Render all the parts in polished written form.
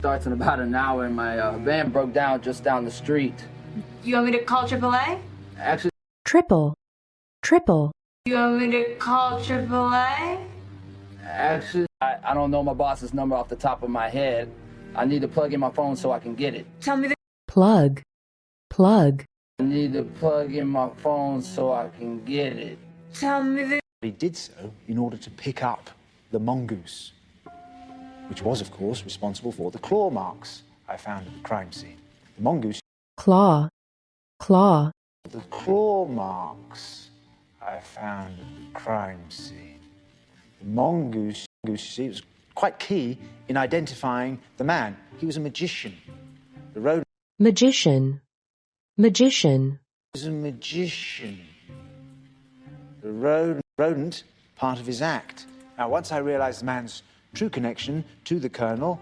Starts in about an hour, and my van broke down just down the street. You want me to call AAA? Actually, triple, triple, You want me to call AAA? I don't know my boss's number off the top of my head. I need to plug in my phone so I can get it. Tell me the plug, plug, I need to plug in my phone so I can get it. Tell me the He did so in order to pick up the mongoose, which was, of course, responsible for the claw marks I found at the crime scene. The mongoose... claw, claw, The claw marks I found at the crime scene. The mongoose, you see, was quite key in identifying the man. He was a magician. The rodent magician, magician, was a magician. The rodent, part of his act. Now, once I realized the man's true connection to the colonel,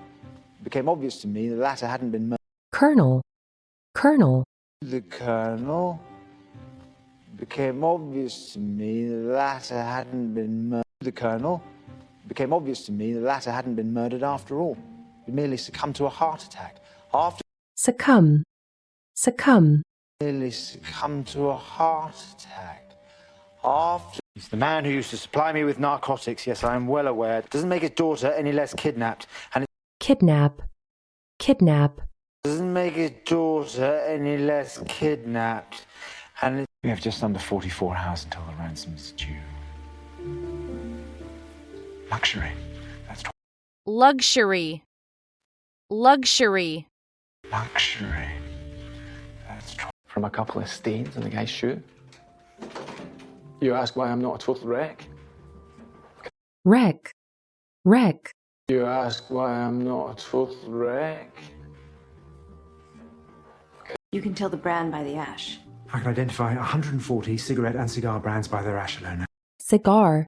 it became obvious to me the latter hadn't been murdered. colonel, colonel, The colonel became obvious to me the latter hadn't been murdered. The colonel became obvious to me the latter hadn't been murdered after all. He merely succumbed to a heart attack. succumb, succumb, Merely succumbed to a heart attack. After... He's the man who used to supply me with narcotics, yes, I am well aware. It doesn't make his daughter any less kidnapped. And it kidnap, kidnap, doesn't make his daughter any less kidnapped. And we have just under 44 hours until the ransom is due. Luxury. That's luxury, luxury, luxury. That's From a couple of stains on the guy's shoe. You ask why I'm not a total wreck. wreck, wreck, You ask why I'm not a total wreck. You can tell the brand by the ash. I can identify 140 cigarette and cigar brands by their ash alone. cigar,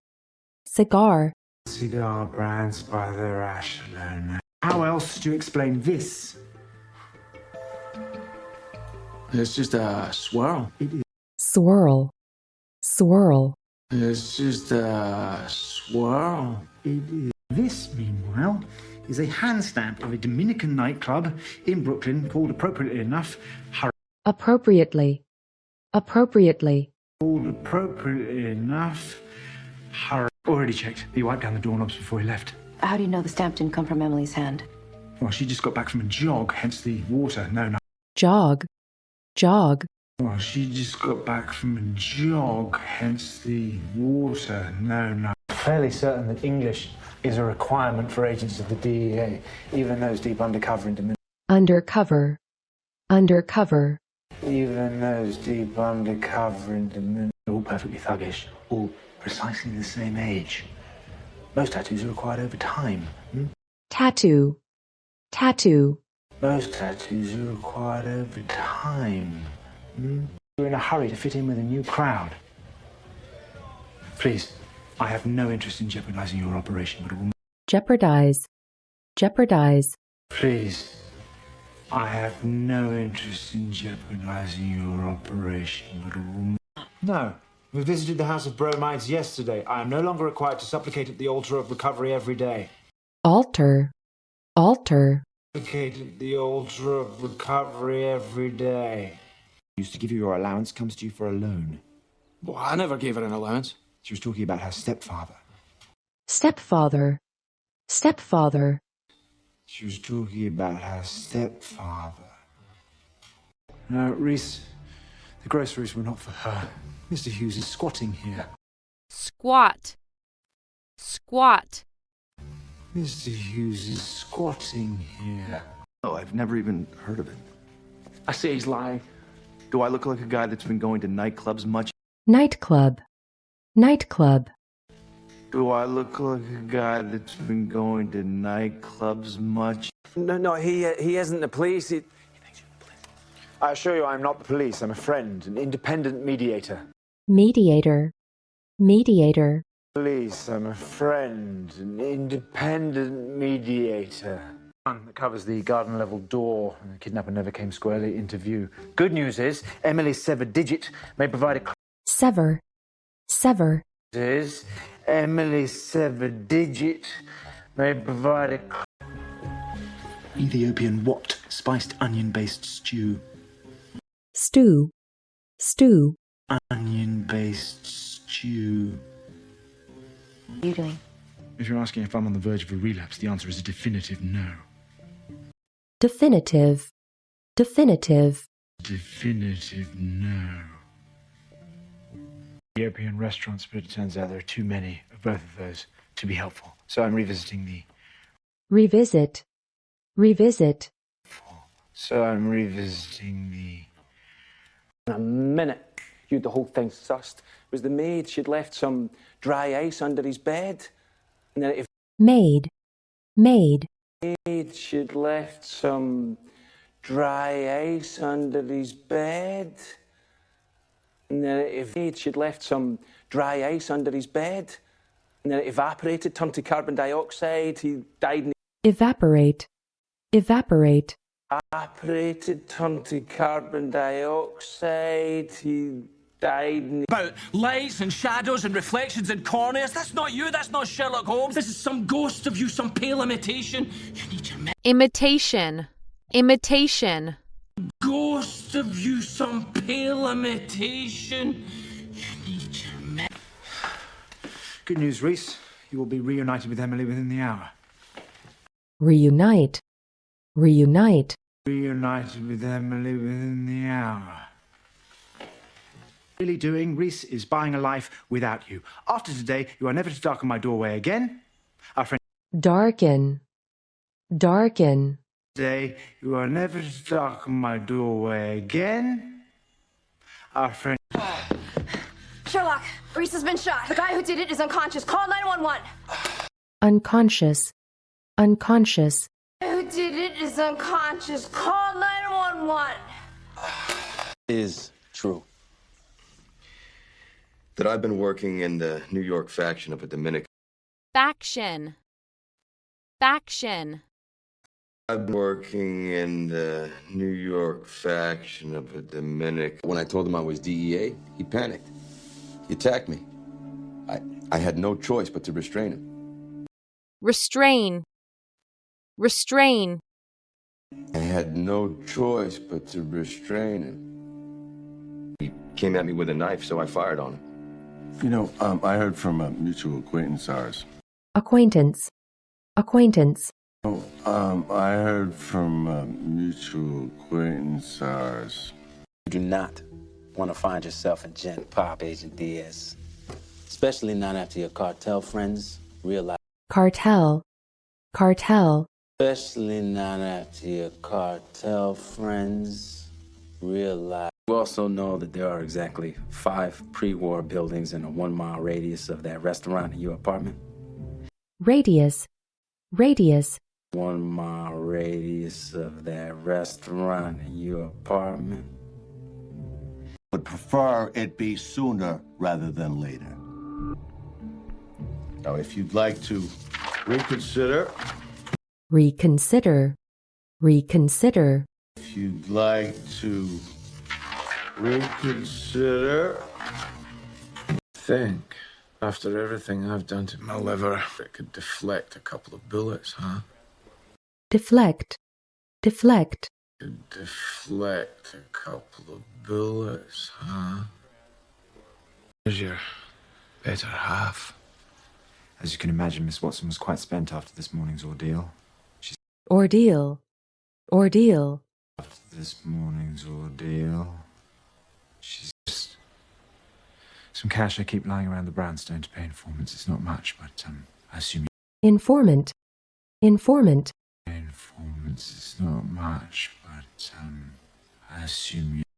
cigar, Cigar brands by their ash alone. How else do you explain this? It's just a swirl. swirl, swirl, It's just a swirl. It is. This, meanwhile, is a hand stamp of a Dominican nightclub in Brooklyn called, appropriately enough, appropriately, appropriately, Already checked. He wiped down the doorknobs before he left. How do you know the stamp didn't come from Emily's hand? Well, she just got back from a jog, hence the water. No. jog, jog, Well, she just got back from a jog, hence the water. No. Fairly certain that English is a requirement for agents of the DEA, even those deep undercover into... undercover, undercover, even those deep undercover into... All perfectly thuggish, all precisely the same age. Most tattoos are required over time. tattoo, tattoo, Most tattoos are required over time. You're in a hurry to fit in with a new crowd. Please, I have no interest in jeopardizing your operation, but a woman... jeopardize, jeopardize, Please, I have no interest in jeopardizing your operation, but a woman... No. We visited the House of Bromides yesterday. I am no longer required to supplicate at the altar of recovery every day. alter, alter, Supplicate at the altar of recovery every day. Used to give you your allowance, comes to you for a loan. Well, I never gave her an allowance. She was talking about her stepfather. stepfather, stepfather, She was talking about her stepfather. No, Reese, the groceries were not for her. Mr. Hughes is squatting here. squat, squat, Mr. Hughes is squatting here. Oh, I've never even heard of it. I say he's lying. Do I look like a guy that's been going to nightclubs much? nightclub, nightclub, Do I look like a guy that's been going to nightclubs much? No, he isn't the police. He thinks you're the police. I assure you I'm not the police. I'm a friend, an independent mediator. mediator, mediator, Police, I'm a friend, an independent mediator. That covers the garden level door. The kidnapper never came squarely into view. Good news is Emily's severed digit may provide a... sever, sever, Is Emily's severed digit may provide a... Ethiopian what? Spiced onion-based stew. stew, stew, Onion-based stew. What are you doing? If you're asking if I'm on the verge of a relapse, the answer is a definitive no. definitive, definitive, Definitive no. European restaurants, but it turns out there are too many of both of those to be helpful. So I'm revisiting the... revisit, revisit, So I'm revisiting the... In a minute, you had the whole thing sussed. It was the maid. She'd left some dry ice under his bed. And then if made, made, she'd left some dry ice under his bed. And then if she'd left some dry ice under his bed. And then it evaporated, turned to carbon dioxide. He died in evaporate, evaporate, evaporated, turned to carbon dioxide. He died in... About lights and shadows and reflections and corneas. That's not you. That's not Sherlock Holmes. This is some ghost of you, some pale imitation. You need your Imitation. Imitation. ghost of you, some pale imitation. You need your Good news, Reese. You will be reunited with Emily within the hour. reunite, reunite, Reunited with Emily within the hour. Really doing, Reese is buying a life without you. After today, you are never to darken my doorway again. Our friend darken, darken, today, you are never to darken my doorway again. Our friend... Sherlock, Reese has been shot. The guy who did it is unconscious. Call 911. unconscious, unconscious, Who did it is unconscious. Call 911. Is true. That I've been working in the New York faction of a Dominican. Faction. Faction. I've been working in the New York faction of a Dominican. When I told him I was DEA, he panicked. He attacked me. I had no choice but to restrain him. Restrain. Restrain. I had no choice but to restrain him. He came at me with a knife, so I fired on him. You know, I heard from a mutual acquaintance of ours. acquaintance, acquaintance, I heard from a mutual acquaintance of ours. You do not want to find yourself in Gent Pop, Agent Diaz. Especially not after your cartel friends realize. cartel, cartel, Especially not after your cartel friends realize. You also know that there are exactly 5 pre-war buildings in a 1-mile radius of that restaurant in your apartment. radius, radius, 1-mile radius of that restaurant in your apartment. Would prefer it be sooner rather than later. Now, if you'd like to reconsider, reconsider, reconsider, if you'd like to reconsider, Think, after everything I've done to my liver, it could deflect a couple of bullets, huh? deflect, deflect, Could deflect a couple of bullets, huh? Here's your better half. As you can imagine, Miss Watson was quite spent after this morning's ordeal. ordeal, ordeal, After this morning's ordeal, she's just... Some cash I keep lying around the brownstone to pay informants. It's not much, but I assume... informant, informant, Informants, it's not much, but I assume you...